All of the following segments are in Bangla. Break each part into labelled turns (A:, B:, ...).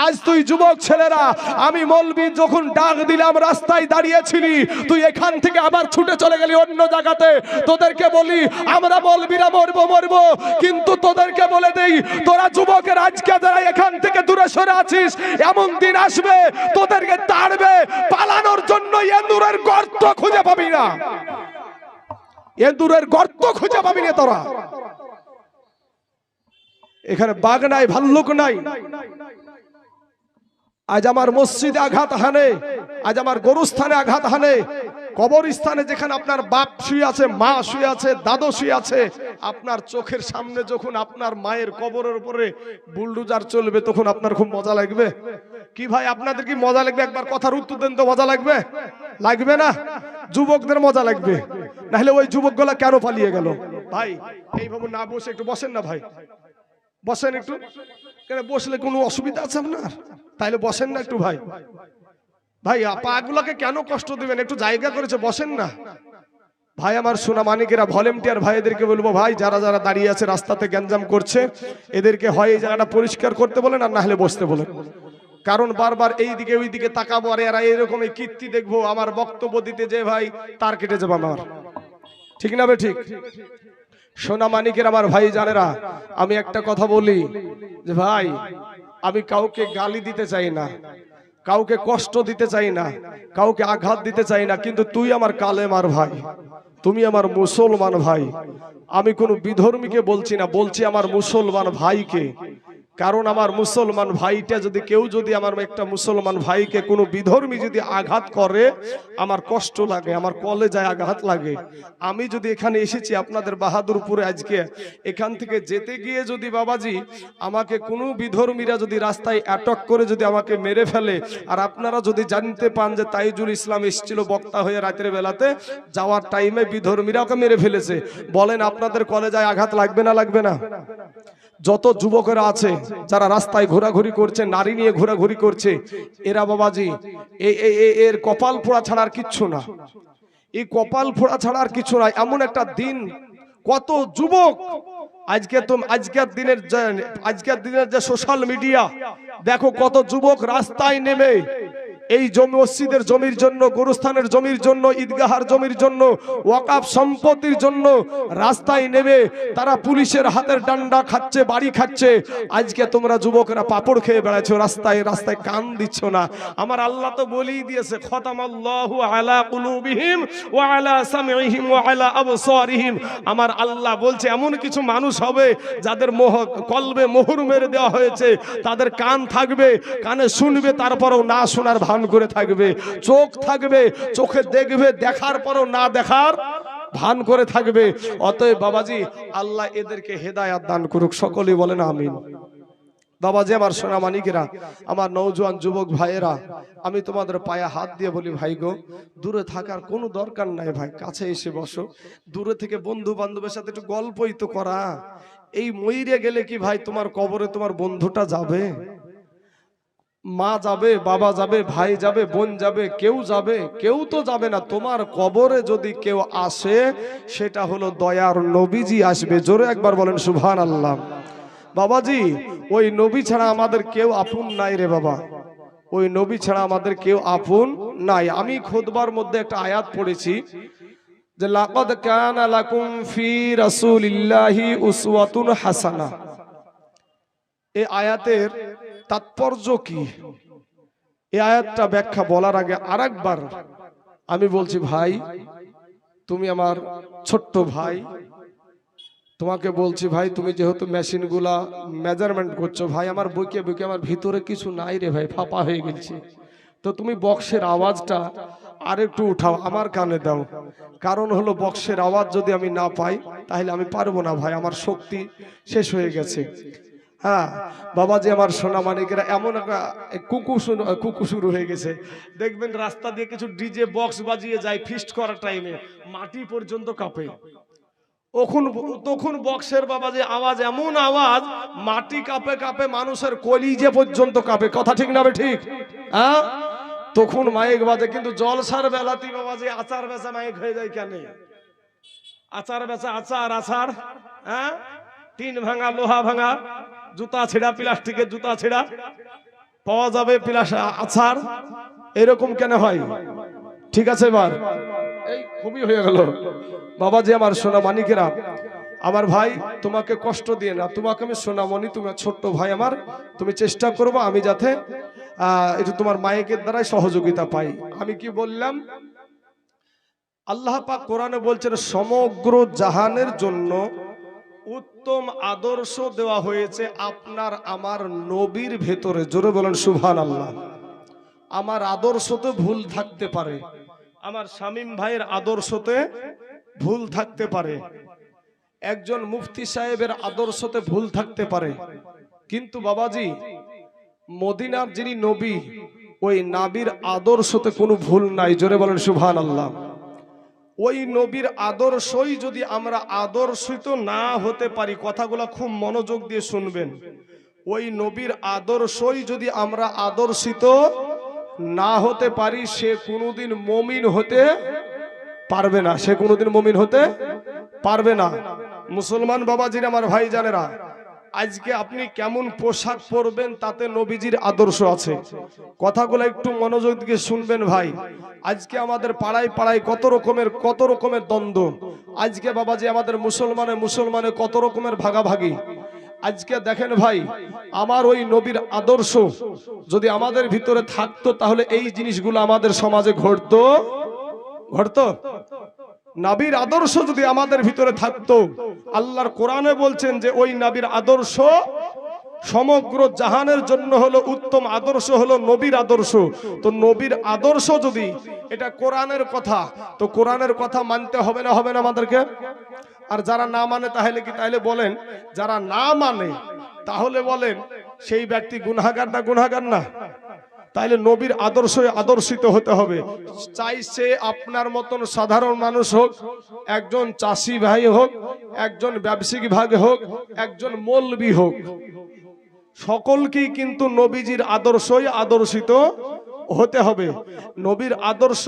A: আজ তুই যুবক ছেলেরা, আমি মৌলবি যখন ডাক দিলাম রাস্তায় দাঁড়িয়েছিলি, তুই এখান থেকে আবার ছুটে চলে গেলি অন্য জায়গাতে। তোদেরকে বলি আমরা মৌলবিরা মরবো, কিন্তু তোদেরকে বলে দেই, তোরা যুবকের আজকে যারা এখান থেকে দূরে সরে আছিস, এমন দিন আসবে তোদেরকে তাড়বে, পালানোর জন্য এন্দুরের গর্ত খুঁজে পাবি না, এন্দুরের গর্ত খুঁজে পাবি না তোরা। এখানে বাঘ নাই, ভাল্লুক নাই। আজ আমার মসজিদে আঘাত হানে, আজ আমার গরুস্থানে আঘাত হানে, কবরস্থানে যেখানে আপনার বাপ শুয়ে আছে, মা শুয়ে আছে, দাদু শুয়ে আছে, আপনার চোখের সামনে যখন আপনার মায়ের কবরের উপরে বুলডোজার চলবে, তখন আপনার খুব মজা লাগবে কি ভাই? আপনাদের কি মজা লাগবে? একবার কথার উত্তর দেন তো। মজা লাগবে? লাগবে না? যুবকদের মজা লাগবে, নাহলে ওই যুবকগুলা কেন পালিয়ে গেল? ভাই এইভাবে না বসে একটু বসেন না ভাই, বসেন একটু। কেন বসলে কোনো অসুবিধা আছে আপনার? তাইলে বসেন না একটু ভাই। ভাই পাগুলাকে কেন কষ্ট দিবেন? একটু জায়গা করেছে, বসেন না ভাই। আমার সোনা মানিকেরা, ভলেন্টিয়ার ভাইদেরকে বলবো, ভাই যারা যারা দাঁড়িয়ে আছে রাস্তাতে গ্যাঞ্জাম করছে, এদেরকে হয় এই জায়গাটা পরিষ্কার করতে বলেন, আর না হলে বসতে বলেন। কারণ বারবার এই দিকে ওই দিকে তাকাবো, আর এরা এরকম কীর্তি দেখবো, আমার বক্তব্য দিতে যে ভাই তার কেটে যাবো আমার। ঠিক না বে ঠিক? সোনা মানিকের আমার ভাই জানেরা, আমি একটা কথা বলি যে ভাই, আমি কাউকে গালি দিতে চাই না, কাউকে কষ্ট দিতে চাই না, কাউকে আঘাত দিতে চাই না, কিন্তু তুই আমার কালেমার ভাই, তুমি আমার মুসলমান ভাই। আমি কোনো বিধর্মীকে বলছি না, বলছি আমার মুসলমান ভাইকে। কারণ আমার মুসলমান ভাইটা যদি কেউ যদি আমার একটা মুসলমান ভাইকে কোনো বিধর্মী যদি আঘাত করে, আমার কষ্ট লাগে, আমার কলেজায় আঘাত লাগে। আমি যদি এখানে এসেছি আপনাদের বাহাদুরপুরে, আজকে এখান থেকে যেতে গিয়ে যদি বাবাজি আমাকে কোনো বিধর্মীরা যদি রাস্তায় অ্যাটাক করে যদি আমাকে মেরে ফেলে, আর আপনারা যদি জানতে পান যে তাইজুল ইসলাম এসেছিল বক্তা হয়ে রাতের বেলাতে, যাওয়ার টাইমে বিধর্মীরা ওকে মেরে ফেলেছে, বলেন আপনাদের কলেজায় আঘাত লাগবে না? লাগবে না? যত যুবকেরা আছে যারা রাস্তায় ঘোরাঘুরি করছে, নারী নিয়ে ঘোরাঘুরি করছে, এরা বাবাজি এর কপাল ফোড়া ছাড়া আর কিচ্ছু না, এই কপাল ফোড়া ছাড়া আর কিছু না। এমন একটা দিন, কত যুবক আজকের দিনের যে সোশ্যাল মিডিয়া, দেখো কত যুবক রাস্তায় নেমে এই জমি মসজিদের জমির জন্য, গোরস্থানের জমির জন্য, ঈদগাহার জমির জন্য, ওয়াকাফ সম্পত্তির জন্য রাস্তায় নেমে তারা পুলিশের হাতের ডান্ডা খাচ্ছে, বাড়ি খাচ্ছে। আজকে তোমরা যুবকরা পাপড় খেয়ে বেড়াচ্ছো, রাস্তায় রাস্তায় কান দিচ্ছ না। আমার আল্লাহ তো বলেই দিয়েছে, খতামাল্লাহু আলা কুলুবিহিম ওয়া আলা সামঈহিম ওয়া আলা আবসারিহিম। আমার আল্লাহ বলছে এমন কিছু মানুষ হবে যাদের কলবে মোহর মেরে দেওয়া হয়েছে, তাদের কান থাকবে, কানে শুনবে, তারপরেও না শোনার ভান করে থাকবে, চোখ থাকবে, চোখে দেখবে, দেখার পরও না দেখার ভান করে থাকবে। অতএব বাবাজি আল্লাহ এদেরকে হেদায়েত দান করুক, সকলেই বলেন আমিন। বাবাজি আমার সোনা মানিকেরা, আমার নওজোয়ান যুবক ভাইয়েরা, আমি তোমাদের পায়ে হাত দিয়ে বলি, ভাই গো, দূরে থাকার কোনো দরকার নাই ভাই, কাছে এসে বসো। দূরে থেকে বন্ধু বান্ধবের সাথে একটু গল্পই তো করা। এই মইরে গেলে কি ভাই তোমার কবরে তোমার বন্ধুটা যাবে? মা যাবে, বাবা যাবে, ভাই যাবে, বোন যাবে, কেউ যাবে? কেউ তো যাবে না। তোমার কবরে যদি কেউ আসে, সেটা হলো দয়ার নবীজি আসবে। জোরে একবার বলেন সুবহানাল্লাহ। বাবাজি ওই নবী ছাড়া আমাদের কেউ আপন নাই রে বাবা, ওই নবী ছাড়া আমাদের কেউ আপন নাই। আমি খুতবার মধ্যে একটা আয়াত পড়েছি যে লাকাদ কানা লাকুম ফি রাসূলিল্লাহি উসওয়াতুন হাসানাহ। এই আয়াতের তাৎপর্য কি? এই আয়াতটা ব্যাখ্যা বলার আগে আরেকবার আমি বলছি, ভাই তুমি আমার ছোট্ট ভাই, তোমাকে বলছি ভাই, তুমি যেহেতু মেশিনগুলা মেজারমেন্ট করছো, ভাই আমার বুকে বুকে আমার ভিতরে কিছু নাই রে ভাই, ফাঁপা হয়ে গেছে, তো তুমি বক্সের আওয়াজটা আর একটু উঠাও, আমার কানে দাও। কারণ হলো বক্সের আওয়াজ যদি আমি না পাই তাহলে আমি পারবো না ভাই, আমার শক্তি শেষ হয়ে গেছে। হ্যাঁ বাবাজি আমার সোনা মানিকেরা, এমন একটা কুকু শুরু হয়ে গেছে, দেখবেন রাস্তা দিয়ে কিছু ডিজে বক্স বাজিয়ে যায় ফিস্ট করার টাইমে, মাটি পর্যন্ত কাঁপে। তখন বক্সের বাবাজি আওয়াজ, এমন আওয়াজ, মাটি কাঁপে কাঁপে মানুষের কলিজে পর্যন্ত কাঁপে। কথা ঠিক না ঠিক? হ্যাঁ, তখন মাইক বাজে, কিন্তু জলসার বেলাতে বাবাজি আচার বেচা মাইক হয়ে যায় কেন? আচার বেচা আচার, হ্যাঁ, টিন ভাঙা, লোহা ভাঙা, জুতা ছেঁড়া, প্লাস্টিকের জুতা ছেঁড়া পাওয়া যাবে, প্লাস আছাড়, এরকম কেন হয়? ঠিক আছে, এবার এই খুবই হয়ে গেল। বাবাজি আমার সোনা মানিকেরা, আমার ভাই তোমাকে কষ্ট দিয়ে না, তোমাকে আমি সোনামণি, তুমি ছোট্ট ভাই আমার, তুমি চেষ্টা করবো আমি যাতে এটা তোমার মায়ের দ্বারাই সহযোগিতা পাই। আমি কি বললাম? আল্লাহ পাক কোরআনে বলছেন সমগ্র জাহানের জন্য উত্তম আদর্শ দেওয়া হয়েছে আপনার আমার নবীর ভেতরে। জোরে বলেন সুবহানাল্লাহ। আমার আদর্শতে ভুল থাকতে পারে, আমার শামীম ভাইয়ের আদর্শতে ভুল থাকতে পারে, একজন মুফতি সাহেবের আদর্শতে ভুল থাকতে পারে, কিন্তু বাবাজি মদিনার যিনি নবী, ওই নবীর আদর্শতে কোনো ভুল নাই। জোরে বলেন সুবহানাল্লাহ। ওই নবীর আদর্শই যদি আমরা আদর্শিত না হতে পারি, কথাগুলো খুব মনোযোগ দিয়ে শুনবেন, ওই নবীর আদর্শই যদি আমরা আদর্শিত না হতে পারি, সে কোনোদিন মুমিন হতে পারবে না, সে কোনোদিন মুমিন হতে পারবে না। মুসলমান বাবাজির আমার ভাই জানেরা, আজকে আপনি কেমন পোশাক পরবেন তাতে নবীজির আদর্শ আছে। কথাগুলো একটু মনোযোগ দিয়ে শুনবেন ভাই। আজকে আমাদের পাড়ায় পাড়ায় কত রকমের দ্বন্দ্ব। আজকে বাবাজি আমাদের মুসলমানে কত রকমের ভাগাভাগি। আজকে দেখেন ভাই, আমার ওই নবীর আদর্শ যদি আমাদের ভিতরে থাকতো, তাহলে এই জিনিসগুলো আমাদের সমাজে ঘটতো। নবীর আদর্শ যদি আমাদের ভিতরে থাকতো, আল্লাহর কোরআনে বলছেন যে ওই নবীর আদর্শ সমগ্র জাহানের জন্য হলো উত্তম আদর্শ, হলো নবীর আদর্শ। তো নবীর আদর্শ যদি এটা কোরআনের কথা, তো কোরআনের কথা মানতে হবে না আমাদেরকে? আর যারা না মানে তাহলে বলেন, যারা না মানে তাহলে বলেন সেই ব্যক্তি গুনাহগার না? তাইলে নবীর আদর্শে আদর্শিত হতে হবে। চাইছে আপনার মতন সাধারণ মানুষ হোক, একজন চাষি ভাই হোক, একজন ব্যবসায়িক ভাই হোক, একজন মৌলবি হোক, সকলকেই কিন্তু নবীজির আদর্শই আদর্শিত হতে হবে। নবীর আদর্শ,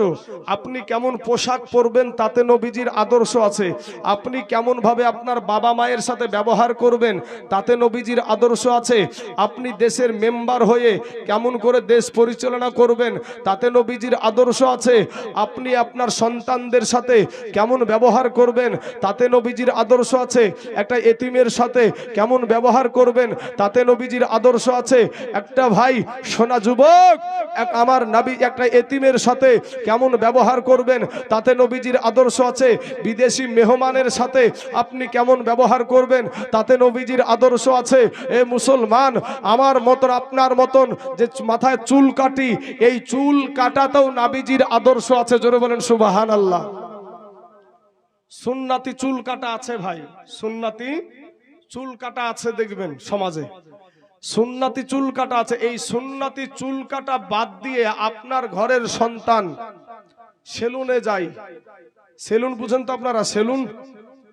A: আপনি কেমন পোশাক পরবেন তাতে নবীজির আদর্শ আছে। আপনি কেমন ভাবে আপনার বাবা মায়ের সাথে ব্যবহার করবেন তাতে নবীজির আদর্শ আছে। আপনি দেশের মেম্বার হয়ে কেমন করে দেশ পরিচালনা করবেন তাতে নবীজির আদর্শ আছে। আপনি আপনার সন্তানদের সাথে কেমন ব্যবহার করবেন তাতে নবীজির আদর্শ আছে। একটা এতিমের সাথে কেমন ব্যবহার করবেন তাতে নবীজির আদর্শ আছে। একটা ভাই সোনা যুবক, আমার নবী একটা এতিমের সাথে কেমন ব্যবহার করবেন তাতে নবীজির আদর্শ আছে। বিদেশি মেহমানের সাথে আপনি কেমন ব্যবহার করবেন তাতে নবীজির আদর্শ আছে। এ মুসলমান, আমার মতন আপনার মতন যে মাথায় চুল কাটি, এই চুল কাটাতেও নবীজির আদর্শ আছে। জোরে বলেন সুবহানাল্লাহ। সুন্নতি চুল কাটা আছে ভাই, সুন্নতি চুল কাটা আছে, দেখবেন সমাজে সুন্নতি চুল কাটা আছে। এই সুন্নতি চুল কাটা বাদ দিয়ে আপনার ঘরের সন্তান সেলুনে যায়, সেলুন বুঝেন তো আপনারা, সেলুন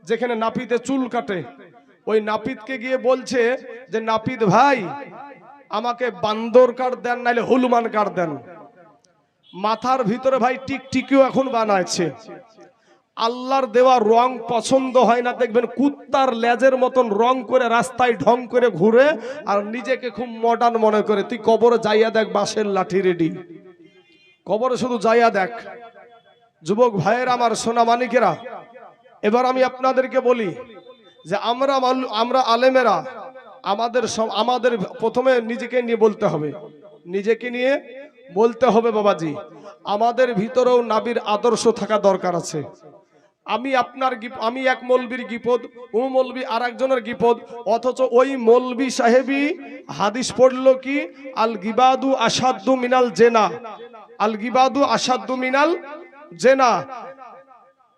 A: যেখানে নাপিতে চুল কাটে, ওই নাপিতকে গিয়ে বলছে যে নাপিত ভাই আমাকে বান্দর কাট দেন, নাইলে হলুমান কাট দেন। মাথার ভিতরে ভাই টিকটিকিও এখন বানাচ্ছে। আল্লাহর দেওয়া রং পছন্দ হয় না, দেখবেন কুত্তার লেজের মতন রং করে রাস্তায় ঢং করে ঘুরে আর নিজেকে খুব মডার্ন মনে করে। তুই কবরে যাইয়া দেখ, বাঁশের লাঠি রেডি, কবরে শুধু যাইয়া দেখ। যুবক ভাইয়ের আমার সোনা মানিকেরা, এবার আমি আপনাদেরকে বলি যে আমরা আলেমেরা আমাদের প্রথমে নিজেকে নিয়ে বলতে হবে, নিজেকে নিয়ে বলতে হবে বাবাজি, আমাদের ভিতরেও নবীর আদর্শ থাকা দরকার আছে। আমি এক মৌলবীর গিপদ, ও মৌলবী আর একজনের গিপদ, অথচ ওই মৌলবী সাহেবী হাদিস পড়লো কি, আল গিবাদু আসাদ্দু মিনাল জেনা, আল গিবাদু আসাদ্দু মিনাল জেনা,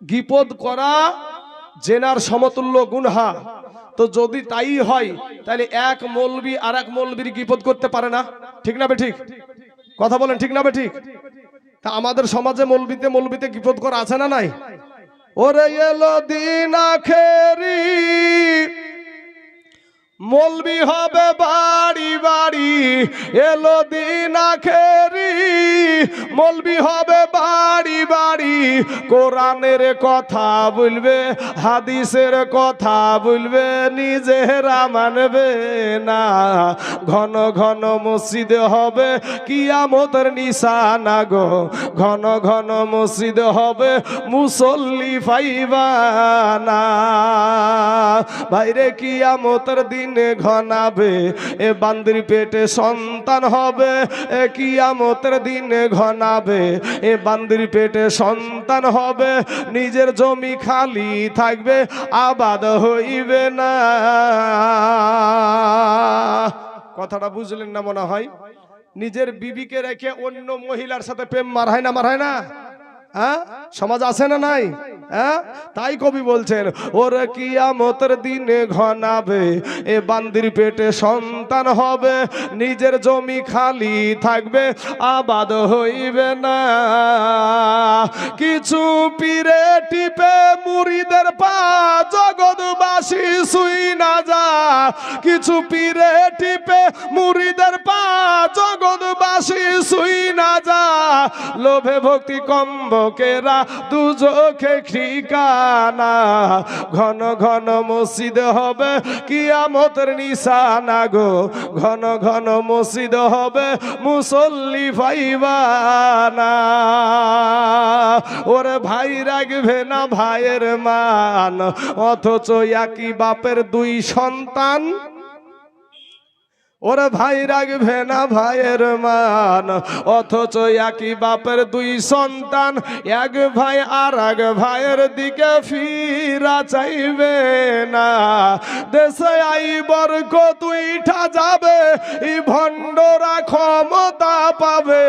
A: গিপদ করা জেনার সমতুল্য গুনহা। তো যদি তাই হয় তাহলে এক মৌলবী আর এক মৌলবীর গিপদ করতে পারে না, ঠিক না বেঠিক? কথা বলেন, ঠিক না বেঠিক? তা আমাদের সমাজে মৌলবীতে গিপদ করা আছে না নাই? ওরে এলো দিন আখেরি মলবি হবে বাড়ি বাড়ি এলো দিন আখেরি, মলবি হবে বাড়ি বাড়ি কোরআনের কথা বলবে, হাদিসের কথা বলবে, নিজেরা মানবে না। ঘন ঘন মসজিদ হবে কিয়ামতের নিশানা গো, ঘন ঘন মসজিদ হবে মুসল্লি পাইবা না। ভাইরে কিয়ামতের দিনে ঘনাবে এ বান্দির পেটে সন্তান হবে, এ কিয়ামতের দিনে ঘনাবে এ বান্দির পেটে সন্তান হবে, নিজের জমি খালি থাকবে আবাদ হইবে না। কথাটা বুঝলেন না মনে হয়? নিজের বিবিকে রেখে অন্য মহিলার সাথে প্রেম মারায় না, মারায় না? হ্যাঁ, সমাজ আছে না নাই? হ্যাঁ, তাই কবি বলছেন ওরে কিয়ামতের দিনে ঘনাবে এ বান্দির পেটে সন্তান হবে, নিজের জমি খালি থাকবে আবাদ হইবে না। কিছু পীরে টিপে মুরিদের পা জগৎবাসী শুই না যা, কিছু পীরে টিপে মুরিদের পা জগৎবাসী শুই না যা। লোভে ভক্তি কম্বকেরা দুজখে ঠিকানা, ঘন ঘন মসজিদ হবে কিয়ামতের নিশানা গো, ঘন ঘন মসজিদ হবে মুসল্লি পাইবা না। ওরে ভাই রাখবে না ভাইয়ের মান, অথচ একই বাপের দুই সন্তান। ওরে ভাই রাখবে না ভাইয়ের মান, অথচ একই বাপের দুই সন্তান। এক ভাই আর এক ভাইয়ের দিকে ফিরা চাইবে না। দেশে আইবার কত উঠা যাবে এই ভণ্ডরা ক্ষমতা পাবে,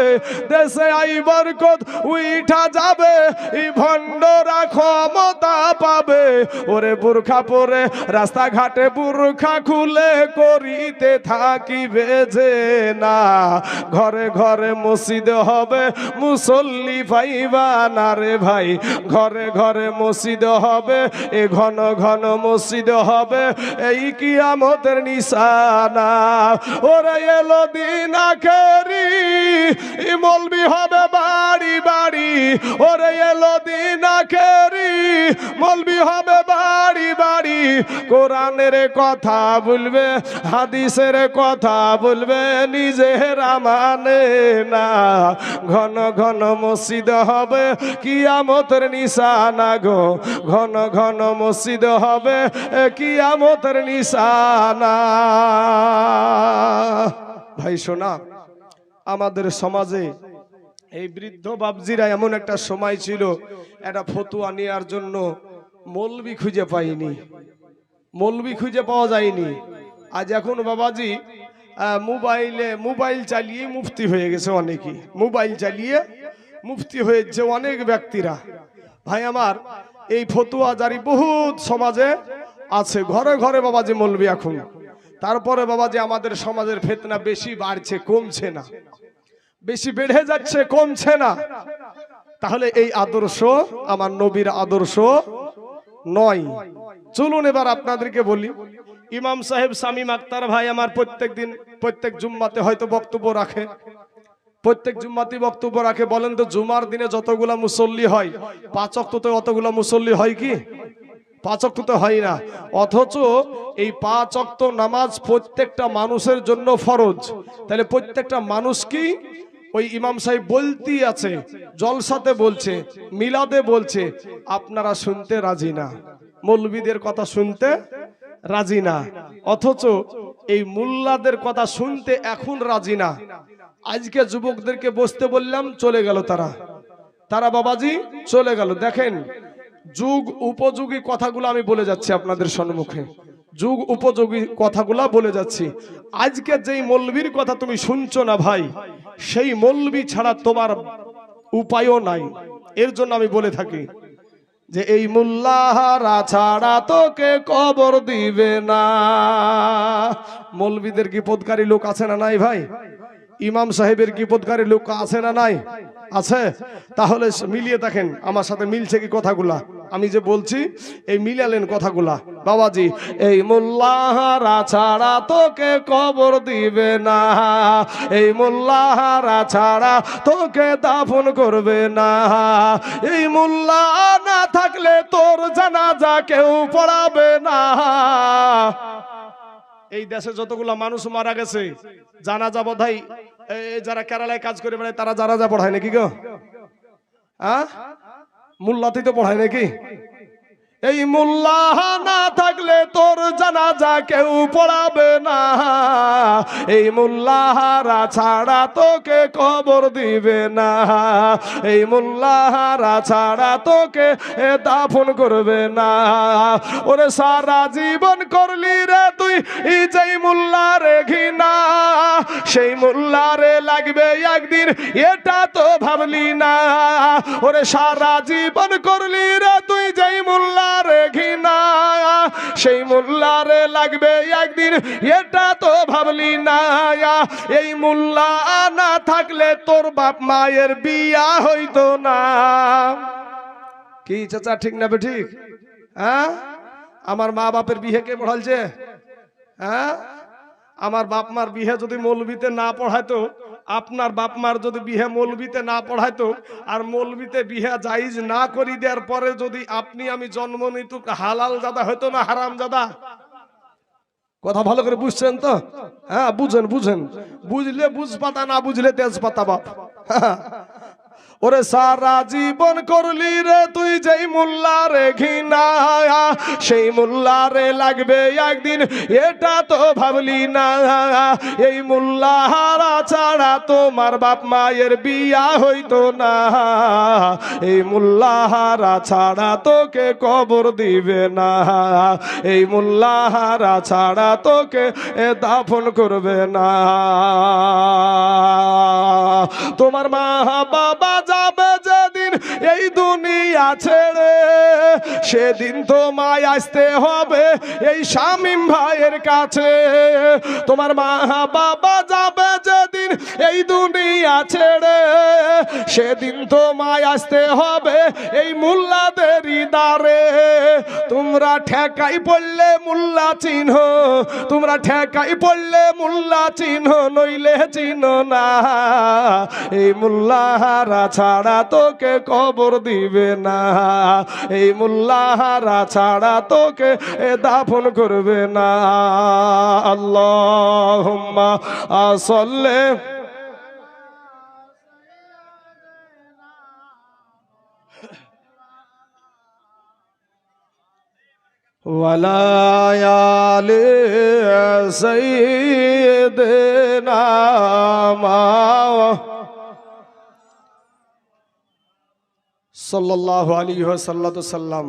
A: দেশে আইবার কত উঠা যাবে এই ভণ্ডরা ক্ষমতা পাবে। ওরে বুরখা পরে রাস্তাঘাটে বুরখা খুলে করিতে থাক কি বেজে না। ঘরে ঘরে মসজিদ হবে মুসল্লি পাইবা না রে ভাই, ঘরে ঘরে মসজিদ হবে এ ঘন ঘন মসজিদ হবে এই কিয়ামতের নিশানা। ওরে এলো দিন আখেরি মলবি হবে বাড়ি বাড়ি, ওরে এলো দিন আখেরি মলবি হবে বাড়ি বাড়ি কোরআনের কথা বলবে, হাদিসের কথা বলবে, নিজেরা মানে না। ঘন ঘন মসজিদ হবে কিয়ামতের নিশানা গো, ঘন ঘন মসজিদ হবে কিয়ামতের নিশানা। ভাই শোনা, আমাদের সমাজে এই বৃদ্ধ বাবজিরা এমন একটা সময় ছিল একটা ফতুয়া নেওয়ার জন্য মৌলবি খুঁজে পাইনি, মৌলবি খুঁজে পাওয়া যায়নি। আজ এখন বাবাজি মোবাইল চালিয়ে মুফতি হয়ে গেছে অনেকেই, মোবাইল চালিয়ে মুফতি হয়েছে অনেক ব্যক্তিরা। ভাই আমার, এই ফতুয়া জারি বহুত সমাজে আছে, ঘরে ঘরে বাবাজি মৌলবি এখন। তারপরে বাবাজি আমাদের সমাজের ফিতনা বেশি বাড়ছে, কমছে না, বেশি বেড়ে যাচ্ছে, কমছে না। তাহলে এই আদর্শ আমার নবীর আদর্শ নয়। চলুন এবার আপনাদেরকে বলি, ইমাম সাহেব শামীম আক্তার ভাই আমার প্রত্যেক জুম্মাতে হয়তো বক্তব্য রাখে, প্রত্যেক জুম্মাতে বক্তব্য রাখে। বলেন তো জুমার দিনে যতগুলা মুসল্লি হয় 5 ওয়াক্ততে অতগুলা মুসল্লি হয় কি? 5 ওয়াক্ততে হয় না। অথচ এই 5 ওয়াক্ত নামাজ প্রত্যেকটা মানুষের জন্য ফরজ। তাহলে প্রত্যেকটা মানুষ কি ওই ইমাম সাহেব বলতেই আছে, জলসাতে বলছে, মিলাদে বলছে, আপনারা শুনতে রাজি না, মৌলবীদের কথা শুনতে রাজি না। অথচ এই মুল্লাদের কথা শুনতে এখন রাজি না। আজকে যুবকদেরকে বসতে বললাম, চলে গেল তারা বাবাজি চলে গেল। দেখেন, যুগ উপযোগী কথাগুলো আমি বলে যাচ্ছি আপনাদের সম্মুখে, যুগ উপযোগী কথাগুলা বলে যাচ্ছি। আজকে যেই মৌলবীর কথা তুমি শুনছো না ভাই, সেই মৌলবী ছাড়া তোমার উপায়ও নাই। এর জন্য আমি বলে থাকি যে এই মুল্লাহারা ছাড়া তোকে কবর দিবে না। মৌলবীদের গীপতকারী লোক আছে না নাই ভাই? ইমাম সাহেবের গীপতকারী লোক আছে না নাই? আছে। তাহলে মিলিয়ে দেখেন আমার সাথে মিলছে কি কথাগুলা। আমি যে বলছি এই মিলালেন কথাগুলা বাবাজি। এই মোল্লাহারা ছাড়া তোকে কবর দিবে না, এই মোল্লাহারা ছাড়া তোকে দাফন করবে না, এই মোল্লা না থাকলে তোর জানাজা কেউ পড়াবে না। এই দেশে যতগুলা মানুষ মারা গেছে জানাজা বোধহয় যারা কেরালায় কাজ করে বেড়ায় তারা জানাজা পড়ায় নাকি গো? মোল্লাতেই তো পড়ায় নাকি? এই মোল্লা না থাকলে তোর জানাজা কেউ পড়াবে না, এই মোল্লাহারা ছাড়া তোকে কবর দিবে না, এই মোল্লাহারা ছাড়া তোকে দাফন করবে না। ওরে সারা জীবন করলি রে তুই যেই মোল্লারে ঘৃণা, সেই মোল্লারে লাগবে একদিন এটা তো ভাবলি না। ওরে সারা জীবন করলি রে তুই যেই মোল্লা রে ঘৃণা, সেই মোল্লারে লাগবে একদিন এটা তো ভাবলি না। এই মোল্লা না থাকলে তোর বাপ মায়ের বিয়া হইতো না। কি চাচা ঠিক না বে ঠিক? হ্যাঁ, আমার মা বাপের বিয়ে কে পড়ালছে? হ্যাঁ, আমার বাপ মার বিয়ে যদি মৌলবিতে না পড়াইতো, আপনার বাপ মার যদি বিহে মৌলবিতে না পড়াইতো, আর মৌলবিতে বিহে জায়েজ না করি দেওয়ার পরে যদি আপনি আমি জন্ম নিত, হালাল জাদা হইতো না হারাম জাদা? কথা ভালো করে বুঝছেন তো? হ্যাঁ, বুঝেন বুঝেন, বুঝলে বুঝ পাতা, না বুঝলে তেজ পাতা বাপ। ওরে সারা জীবন করলি রে তুই যেই মোল্লারে ঘৃণা, সেই মোল্লারে লাগবে একদিন এটা তো ভাবলি না। এই মোল্লাহারা ছাড়া তোমার বাপ মায়ের বিয়া হইতো না, এই মোল্লাহারা ছাড়া তোকে কবর দিবে না, এই মোল্লাহারা ছাড়া তোকে দাফন করবে না। তোমার মা বাবা যাবে যেদিন এই দুনিয়া ছেড়ে, সেদিন তোমায় আসতে হবে এই শামীম ভাইয়ের কাছে। তোমার মা বাবা যাবে যেদিন এই দুনিয়া ছেড়ে, সেদিন তোমায় আসতে হবে এই মোল্লাদেরই দ্বারে। তোমরা ঠেকাই পড়লে মোল্লা চিহ্ন, তোমরা ঠেকাই পড়লে মোল্লা চিহ্ন, নইলে চিহ্ন না। এই মোল্লাহারা ছাড়া তোকে কবর দিবে না, এই মোল্লাহারা ছাড়া তোকে দাফন করবে না। আল্লাহুম্মা সাল্লি ওয়ালা আলি সাইয়্যিদিনা সাল্লাল্লাহু আলাইহি ওয়াসাল্লাম।